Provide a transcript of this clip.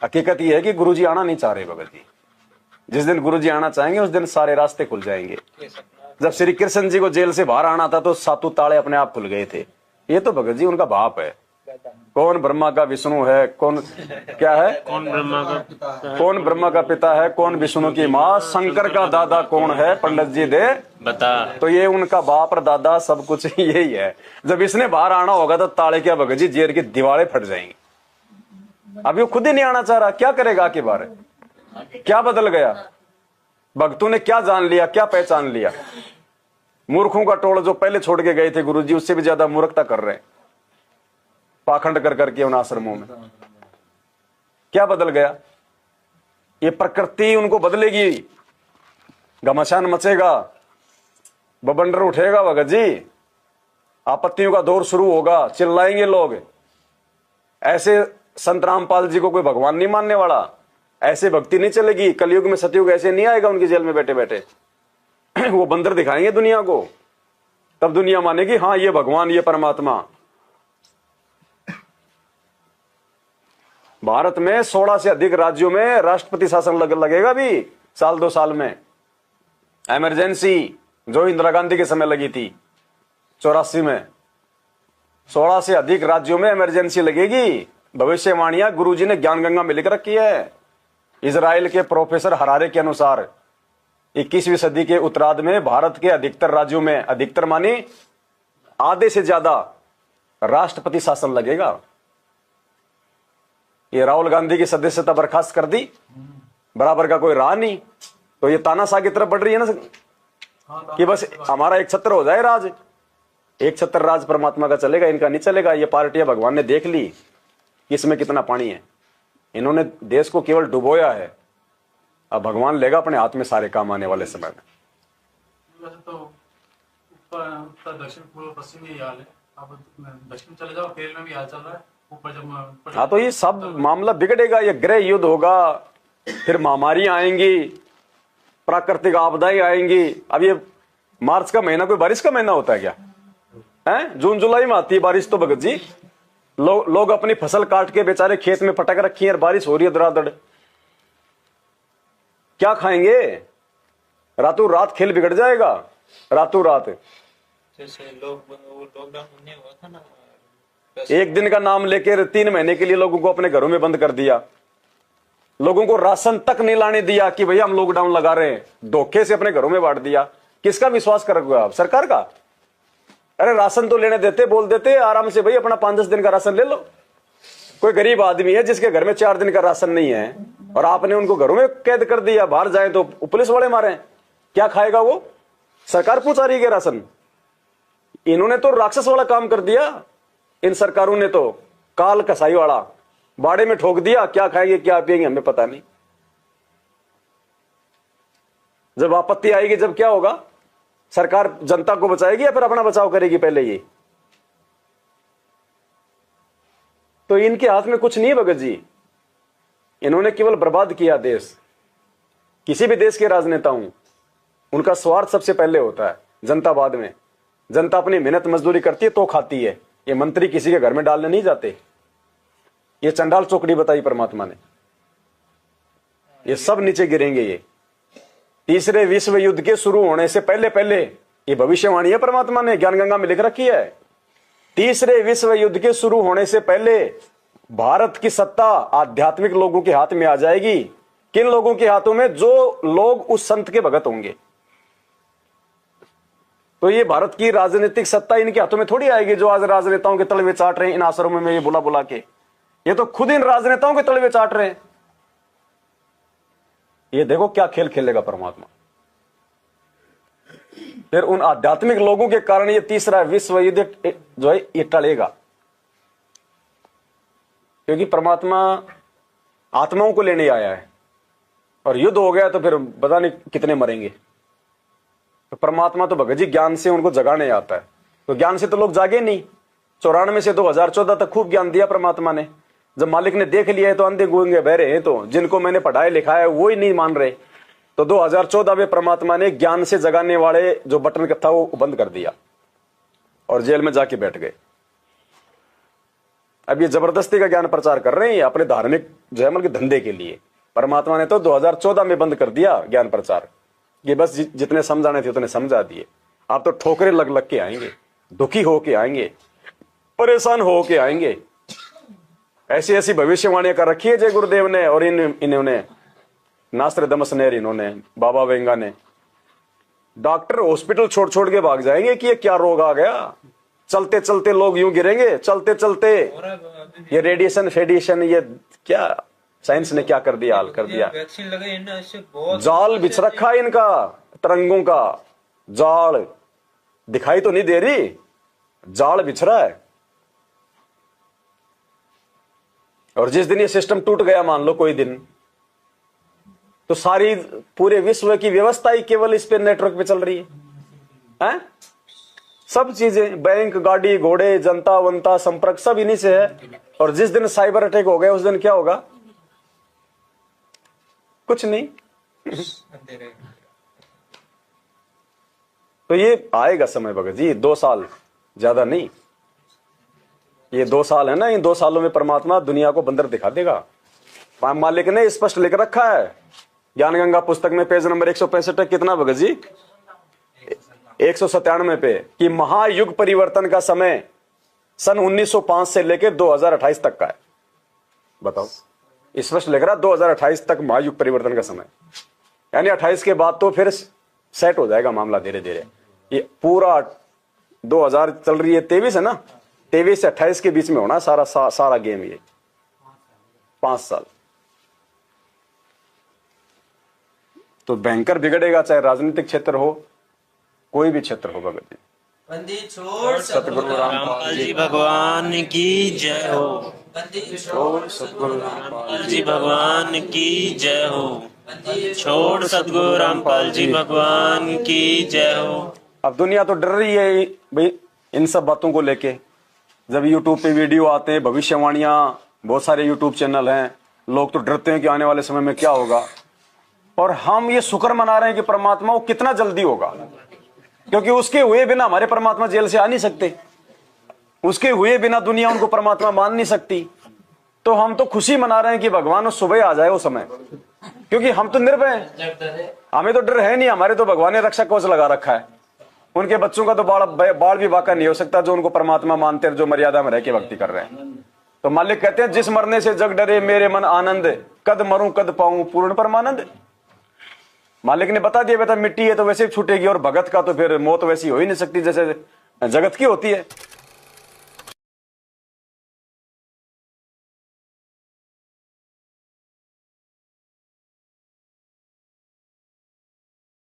हकीकत ये है कि गुरुजी आना नहीं चाह रहे भगत जी। जिस दिन गुरुजी आना चाहेंगे उस दिन सारे रास्ते खुल जाएंगे। जब श्री कृष्ण जी को जेल से बाहर आना था तो सातों ताले अपने आप खुल गए थे। ये तो भगत जी उनका बाप है। कौन ब्रह्मा का विष्णु है, कौन क्या है, कौन ब्रह्मा का पिता है, कौन विष्णु की माँ, शंकर का दादा कौन है, पंडित जी दे बता। तो ये उनका बाप और दादा सब कुछ यही है। जब इसने बाहर आना होगा तो ताले क्या भगत जी जेल की दीवारें फट जाएंगी। अभी वो खुद ही नहीं आना चाह रहा, क्या करेगा के बारे? क्या बदल गया? भक्तों ने क्या जान लिया, क्या पहचान लिया? मूर्खों का टोल जो पहले छोड़ के गए थे गुरुजी, उससे भी ज्यादा मूर्खता कर रहे हैं, पाखंड कर करके उन आश्रमों में। क्या बदल गया? ये प्रकृति उनको बदलेगी, घमासान मचेगा, बबंडर उठेगा भगत जी, आपत्तियों का दौर शुरू होगा, चिल्लाएंगे लोग। ऐसे संत रामपाल जी को कोई भगवान नहीं मानने वाला, ऐसे भक्ति नहीं चलेगी। कलयुग में सतयुग ऐसे नहीं आएगा उनकी जेल में बैठे बैठे। वो बंदर दिखाएंगे दुनिया को, तब दुनिया मानेगी हाँ ये भगवान, ये परमात्मा। भारत में 16 से अधिक राज्यों में राष्ट्रपति शासन लगेगा भी साल 2 साल में। इमरजेंसी जो इंदिरा गांधी के समय लगी थी 84 में, 16 से अधिक राज्यों में इमरजेंसी लगेगी। भविष्यवाणियां गुरुजी ने ज्ञान गंगा में लिख रखी है। इजराइल के प्रोफेसर हरारे के अनुसार 21वीं सदी के उत्तरार्ध में भारत के अधिकतर राज्यों में, अधिकतर मानी आधे से ज्यादा, राष्ट्रपति शासन लगेगा। ये राहुल गांधी की सदस्यता बर्खास्त कर दी, बराबर का कोई रहा नहीं, तो ये तानाशाह की तरफ बढ़ रही है ना कि बस हमारा एक छत्र हो जाए राज। एक छत्र राज परमात्मा का चलेगा, इनका नहीं चलेगा। ये पार्टियां भगवान ने देख ली कि इसमें कितना पानी है, इन्होंने देश को केवल डुबोया है। अब भगवान लेगा अपने हाथ में सारे काम आने वाले समय में। वैसे तो उत्तर दक्षिण पूर्व पश्चिम ही हाल है। अब दक्षिण चले जाओ, केरल में भी हाल चल रहा है। ऊपर जब हाँ, तो ये सब मामला बिगड़ेगा। ये गृह युद्ध होगा, फिर महामारियां आएंगी, प्राकृतिक आपदाएं आएंगी। अब ये मार्च का महीना कोई बारिश का महीना होता है क्या? है जून जुलाई में आती है बारिश तो भगत जी। लोग अपनी फसल काट के बेचारे खेत में पटक रखी है और बारिश हो रही है धड़ाधड़। क्या खाएंगे? रातों रात खेल बिगड़ जाएगा, रातों रात। जैसे लॉकडाउन नहीं हुआ था ना, एक दिन का नाम लेकर 3 महीने के लिए लोगों को अपने घरों में बंद कर दिया। लोगों को राशन तक नहीं लाने दिया कि भैया हम लॉकडाउन लगा रहे हैं, धोखे से अपने घरों में बांट दिया। किसका विश्वास करोगे आप? सरकार का? अरे राशन तो लेने देते, बोल देते आराम से भाई अपना 5-10 दिन का राशन ले लो। कोई गरीब आदमी है जिसके घर में 4 दिन का राशन नहीं है और आपने उनको घरों में कैद कर दिया, बाहर जाए तो पुलिस वाले मारे। क्या खाएगा वो? सरकार पहुंचा रही है राशन। इन्होंने तो राक्षस वाला काम कर दिया। इन सरकारों ने तो काल कसाई वाला बाड़े में ठोक दिया। क्या खाएंगे क्या पिएंगे हमें पता नहीं। जब आपत्ति आएगी, जब क्या होगा? सरकार जनता को बचाएगी या फिर अपना बचाव करेगी पहले? ये तो इनके हाथ में कुछ नहीं है भगत जी। इन्होंने केवल बर्बाद किया देश। किसी भी देश के राजनेता हूं, उनका स्वार्थ सबसे पहले होता है, जनता बाद में। जनता अपनी मेहनत मजदूरी करती है तो खाती है। ये मंत्री किसी के घर में डालने नहीं जाते। ये चंडाल चौकड़ी बताई परमात्मा ने। ये सब नीचे गिरेंगे। ये तीसरे विश्व युद्ध के शुरू होने से पहले पहले, ये भविष्यवाणी है परमात्मा ने ज्ञान गंगा में लिख रखी है। तीसरे विश्व युद्ध के शुरू होने से पहले भारत की सत्ता आध्यात्मिक लोगों के हाथ में आ जाएगी। किन लोगों के हाथों में? जो लोग उस संत के भगत होंगे। तो ये भारत की राजनीतिक सत्ता इनके हाथों में थोड़ी आएगी, जो आज राजनेताओं के तलवे चाट रहे हैं इन आश्रमों में ये बुला बुला के। ये तो खुद इन राजनेताओं के तलवे चाट रहे हैं। ये देखो क्या खेल खेलेगा परमात्मा। फिर उन आध्यात्मिक लोगों के कारण ये तीसरा विश्व युद्ध जो है ये टलेगा, क्योंकि परमात्मा आत्माओं को लेने आया है। और युद्ध हो गया तो फिर पता नहीं कितने मरेंगे। तो परमात्मा तो भगत जी ज्ञान से उनको जगाने आता है। तो ज्ञान से तो लोग जागे नहीं। 94 से 2014 तक खूब ज्ञान दिया परमात्मा ने। जब मालिक ने देख लिया है तो अंधे गूंगे बहरे हैं, तो जिनको मैंने पढ़ाया लिखाया है वो ही नहीं मान रहे। तो 2014 में परमात्मा ने ज्ञान से जगाने वाले जो बटन था वो बंद कर दिया और जेल में जाके बैठ गए। अब ये जबरदस्ती का ज्ञान प्रचार कर रहे हैं अपने धार्मिक जो है मतलब धंधे के लिए। परमात्मा ने तो 2014 में बंद कर दिया ज्ञान प्रचार, ये बस जितने समझाने थे उतने समझा दिए। आप तो ठोकरे लग लग के आएंगे, दुखी होके आएंगे, परेशान होके आएंगे। ऐसी ऐसी भविष्यवाणियां कर रखी है जय गुरुदेव ने और इन्होंने नास्त्रदमस ने, इन्होंने बाबा वेंगा ने। डॉक्टर हॉस्पिटल छोड़ छोड़ के भाग जाएंगे कि ये क्या रोग आ गया। चलते चलते लोग यूं गिरेंगे, चलते चलते। ये रेडिएशन फेडिएशन, ये क्या साइंस ने क्या कर दिया, हाल कर दिया। वैक्सीन लगे ना, इससे बहुत जाल बिछ रखा है इनका, तरंगों का जाल दिखाई तो नहीं दे रही, जाल बिछ रहा है। और जिस दिन ये सिस्टम टूट गया, मान लो कोई दिन, तो सारी पूरे विश्व की व्यवस्था ही केवल इस पे नेटवर्क पे चल रही है? सब चीजें, बैंक, गाड़ी, घोड़े, जनता वंता, संपर्क सब इन्हीं से है। और जिस दिन साइबर अटैक हो गया उस दिन क्या होगा? कुछ नहीं। अंधेरे। तो ये आएगा समय भगत जी, 2 साल, ज्यादा नहीं। ये 2 साल है ना, इन 2 सालों में परमात्मा दुनिया को बंदर दिखा देगा। मालिक ने स्पष्ट लिख रखा है ज्ञान गंगा पुस्तक में, पेज नंबर 165 कितना भगत जी? 197 पे, कि महायुग परिवर्तन का समय सन 1905 से लेकर 2028 तक का है। बताओ, स्पष्ट लिख रहा 2028 तक महायुग परिवर्तन का समय, यानी 28 के बाद तो फिर सेट हो जाएगा मामला धीरे धीरे। ये पूरा 2000 चल रही है, 23 है ना, 23 से 28 के बीच में होना सारा गेम। ये 5 साल तो भयंकर बिगड़ेगा, चाहे राजनीतिक क्षेत्र हो, कोई भी क्षेत्र हो भगत जी। बंदी छोड़ सतगुरु रामपाल जी भगवान की जय हो। बंदी छोड़ सतगुरु रामपाल जी भगवान की जय हो। छोड़ सतगुरु रामपाल जी भगवान की जय हो। अब दुनिया तो डर रही है भाई इन सब बातों को लेके। जब यूट्यूब पे वीडियो आते हैं, भविष्यवाणियां, बहुत सारे यूट्यूब चैनल हैं, लोग तो डरते हैं कि आने वाले समय में क्या होगा। और हम ये शुक्र मना रहे हैं कि परमात्मा वो कितना जल्दी होगा, क्योंकि उसके हुए बिना हमारे परमात्मा जेल से आ नहीं सकते, उसके हुए बिना दुनिया उनको परमात्मा मान नहीं सकती। तो हम तो खुशी मना रहे हैं कि भगवान सुबह आ जाए वो समय, क्योंकि हम तो निर्भय हैं, हमें तो डर है नहीं। हमारे तो भगवान ने रक्षा कवच लगा रखा है। उनके बच्चों का तो बाल भी वाका नहीं हो सकता जो उनको परमात्मा मानते हैं, जो मर्यादा में रह के भक्ति कर रहे हैं। तो मालिक कहते हैं, जिस मरने से जग डरे मेरे मन आनंद, कद मरूं कद पाऊं पूर्ण परमानंद। मालिक ने बता दिया, बेटा मिट्टी है तो वैसे ही छूटेगी, और भगत का तो फिर मौत वैसी हो ही नहीं सकती जैसे जगत की होती है।